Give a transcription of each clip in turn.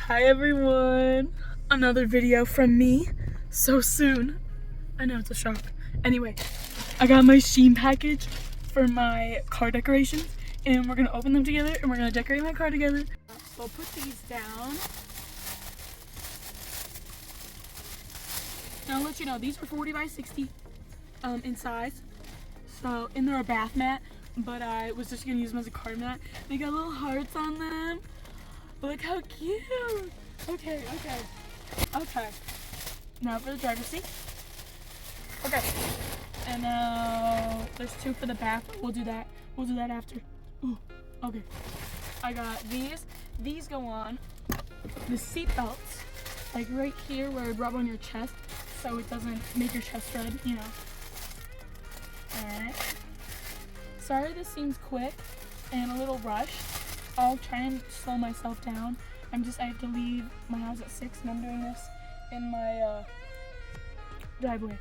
Hi everyone! Another video from me so soon. I know it's a shock. Anyway, I got my Sheen package for my car decorations and we're gonna open them together and we're gonna decorate my car together. So I'll put these down. And I'll let you know, these are 40 by 60 in size. So, and they're a bath mat, but I was just gonna use them as a car mat. They got little hearts on them. Look how cute! Okay. Now for the driver's seat. Okay. And now there's two for the back. We'll do that. We'll do that after. Ooh, okay. I got these. These go on the seat belts, like right here where it rub on your chest, so it doesn't make your chest red, you know. Alright. Sorry this seems quick and a little rushed. I'll try and slow myself down. I have to leave my house at 6 and I'm doing this in my driveway.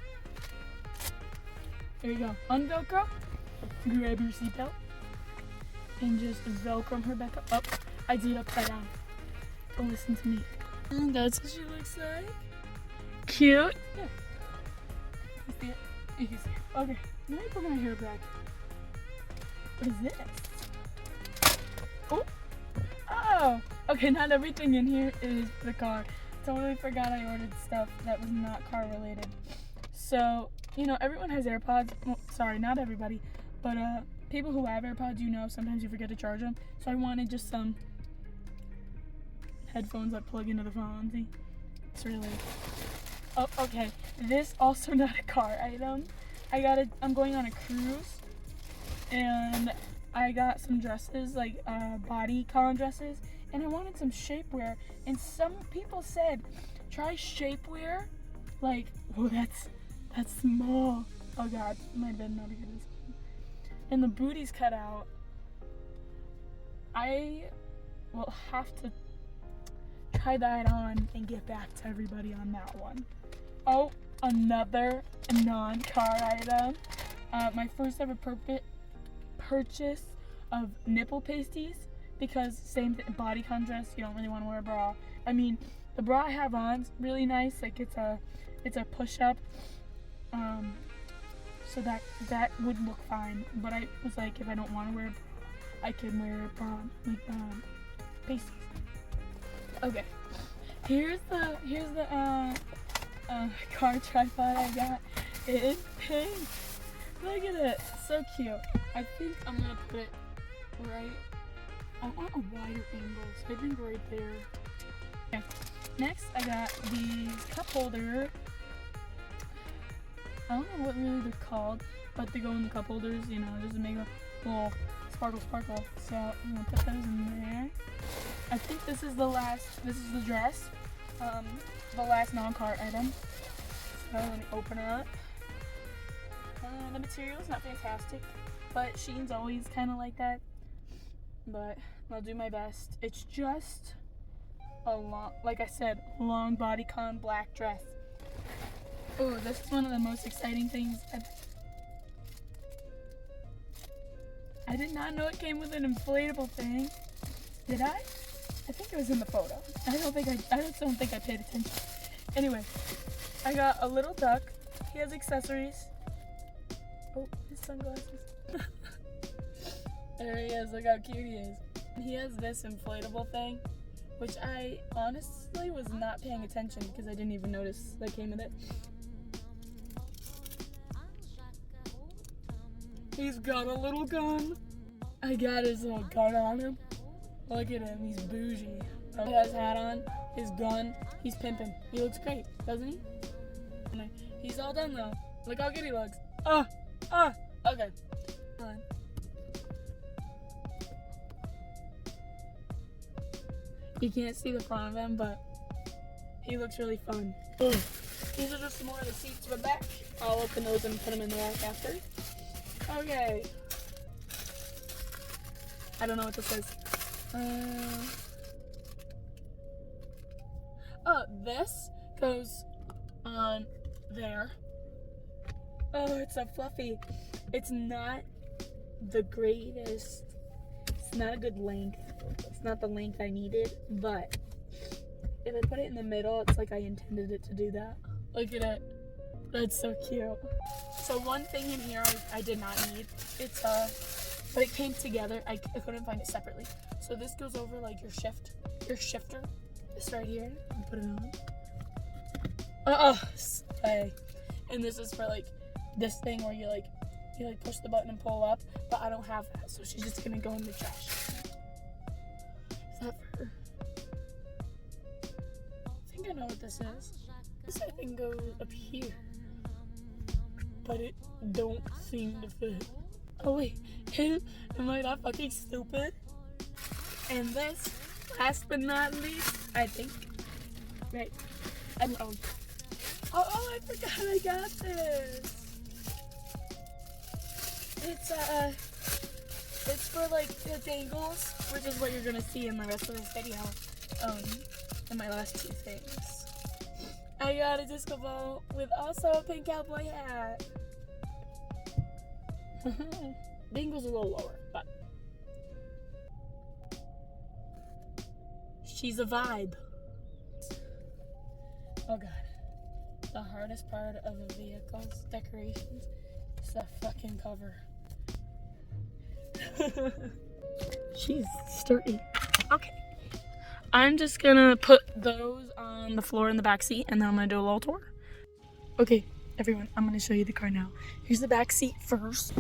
There you go. Unvelcro, grab your seatbelt, and just Velcro her back up. Oh, I did upside down. Don't listen to me. And that's what she looks like. Cute. Yeah. You see it? You can see it. Okay. Let me put my hair back. What is this? Oh! Okay, not everything in here is the car. Totally forgot I ordered stuff that was not car related. So, you know, everyone has AirPods. Well, sorry, not everybody. But people who have AirPods, you know, sometimes you forget to charge them. So I wanted just some headphones that plug into the phone. See? It's really... Oh, okay. This also not a car item. I'm going on a cruise. And I got some dresses, like bodycon dresses, and I wanted some shapewear. And some people said, try shapewear. Like, oh, that's small. Oh God, my bed not here. And the booty's cut out. I will have to try that on and get back to everybody on that one. Oh, another non-car item. My first ever purchase of nipple pasties, because same bodycon dress, you don't really want to wear a bra. I mean, the bra I have on's really nice, like it's a push-up, so that would look fine. But I was like, if I don't want to wear a bra, I can wear a bra, like pasties. Okay, here's the car tripod I got. It is pink. Look at it, so cute. I think I'm gonna put it right, I want a wider angle, so I think right there. Okay, next I got these cup holder. I don't know what really they're called, but they go in the cup holders, you know, just to make a little sparkle. So I'm gonna put those in there. I think this is the dress, the last non-car item. So let me open it up. The material's not fantastic, but Shein's always kind of like that. But I'll do my best. It's just a long, like I said, long bodycon black dress. Oh, this is one of the most exciting things. I did not know it came with an inflatable thing. Did I? I think it was in the photo. I just don't think I paid attention. Anyway, I got a little duck. He has accessories. Oh, his sunglasses. There he is, look how cute he is. He has this inflatable thing, which I honestly was not paying attention because I didn't even notice that came with it. He's got a little gun. I got his little gun on him. Look at him, he's bougie. He has a hat on, his gun, he's pimping. He looks great, doesn't he? He's all done though. Look how good he looks. Okay. Fine. You can't see the front of him, but he looks really fun. These are just some more of the seats for the back. I'll open those and put them in the rack after. Okay. I don't know what this says. Oh, this goes on there. Oh, it's so fluffy. It's not the greatest. It's not a good length. It's not the length I needed, but if I put it in the middle, it's like I intended it to do that. Look at it. That's so cute. So one thing in here I did not need. It's but it came together. I couldn't find it separately. So this goes over like your shifter. This right here. You put it on. Hey. And this is for like this thing where you push the button and pull up, but I don't have that, so she's just gonna go in the trash. Is that for her? I think I know what this is. This I think goes up here, but it don't seem to fit. Oh wait, am I not fucking stupid? And this, last but not least, I think, right, I know. Oh, I forgot I got this. It's for like the dangles, which is what you're gonna see in the rest of this video. In my last two things. I got a disco ball with also a pink cowboy hat. Dangle's a little lower, but she's a vibe. Oh god. The hardest part of a vehicle's decorations is the fucking cover. She's sturdy. Okay. I'm just gonna put those on the floor in the back seat and then I'm gonna do a little tour. Okay, everyone, I'm gonna show you the car now. Here's the back seat first.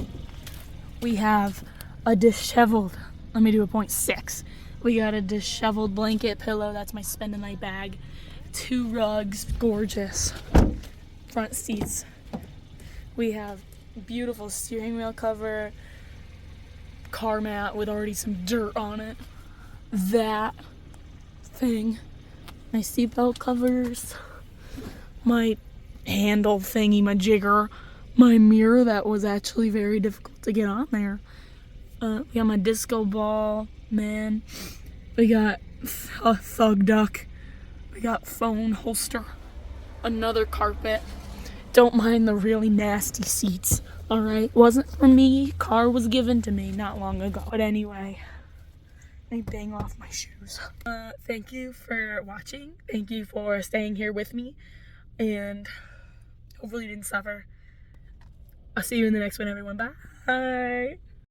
We have a disheveled, let me do a 0.6. We got a disheveled blanket pillow, that's my spend the night bag. 2 rugs, gorgeous. Front seats. We have beautiful steering wheel cover, car mat with already some dirt on it. That thing. My seatbelt covers. My handle thingy, my jigger. My mirror that was actually very difficult to get on there. We got my disco ball, man. We got a thug duck. We got phone holster. Another carpet. Don't mind the really nasty seats, alright? Wasn't for me. Car was given to me not long ago. But anyway, let me bang off my shoes. Thank you for watching. Thank you for staying here with me. And hopefully you didn't suffer. I'll see you in the next one, everyone. Bye.